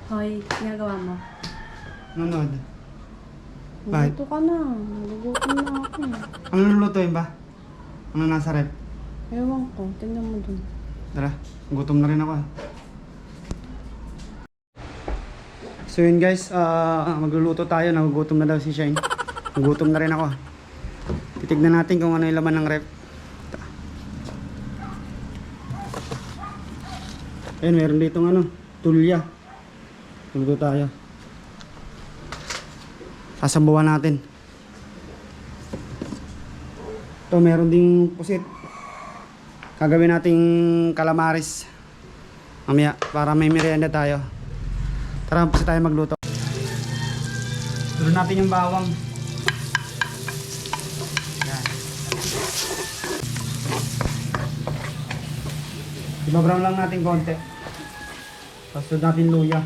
Hoy, ginagawa mo? Nanood. Bakit? Naguto ka na. Nagugutom na ako. Ano lulutuin ba? Ano nasa rep? Ewan ko. Tingnan mo dun. Tara, gutom na rin ako. So yun guys, magluluto tayo. Nagugutom na daw si Shine. Nagugutom na rin ako. Titignan natin kung ano yung laman ng rep. Ayun, meron ditong ano, tulya. Luto tayo. Sasabawan natin. Ito, meron ding pusit. Gagawin nating calamares mamaya para may merienda tayo. Tara, pusit tayo magluto. Dulo natin yung bawang. Yan. Ibabrown lang natin konti. Tapos natin luya.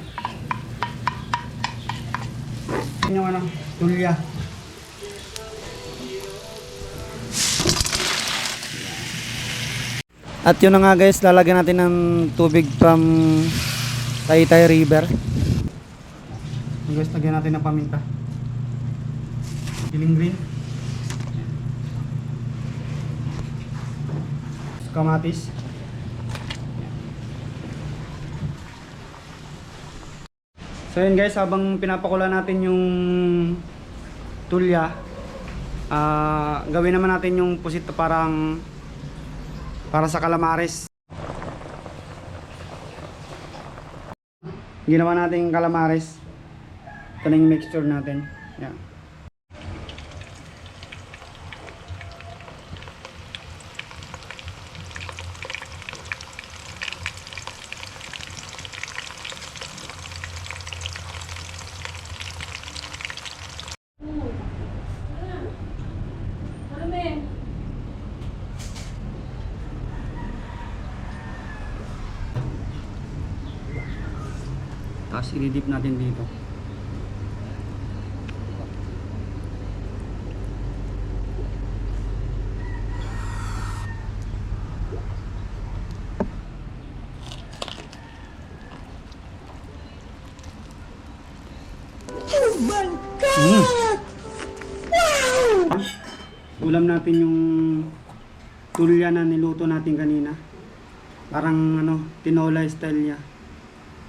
Yung ano, tulya. At yun na nga guys, lalagyan natin ng tubig from Taytay River. Guys, lagyan natin ng paminta. Piling green. Kamatis. So yun guys, habang pinapakula natin yung tulya, gawin naman natin yung pusit para sa calamares. Ginawa natin yung calamares. Ito na yung mixture natin. Yan. Tapos i-dip natin dito. Oh my God! Wow! Ulam natin yung tulya na niluto natin kanina. Parang ano, tinola style niya.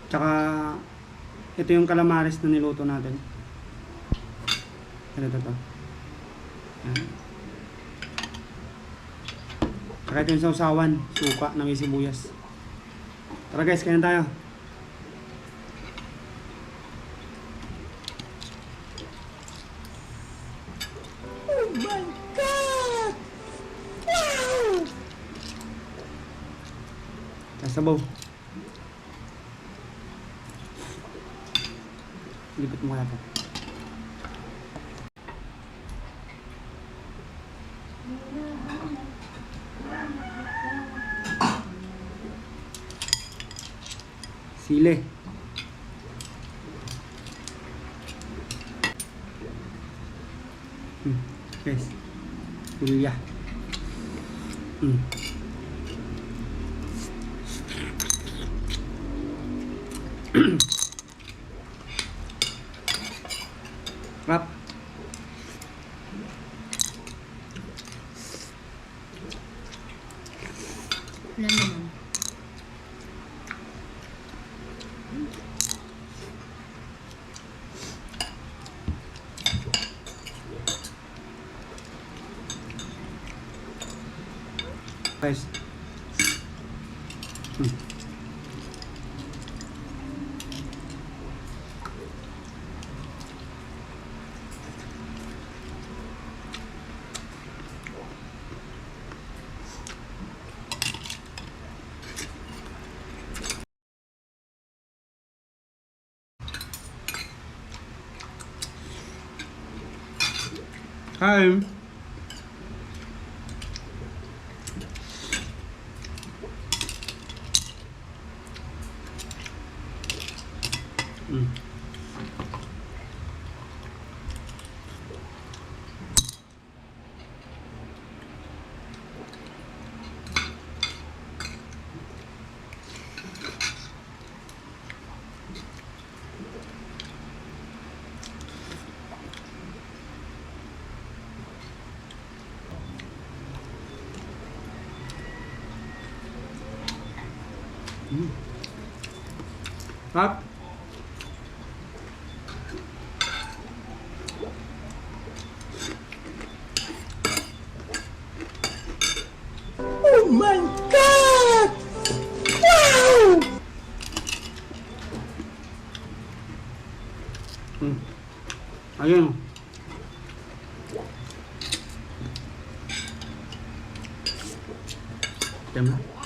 Tsaka ito yung calamares na niluto natin. Ito. Yan. Tsaka ito yung sausawan, suka na may sibuyas. Tara guys, kain tayo. Oh my God! Wow! Sabaw. Lipit mo kaya po. Sili. Guys. Tulya. Rap. Wala naman. Guys. Hi. Sarap. Oh my God! Wow! Ayun. Tama.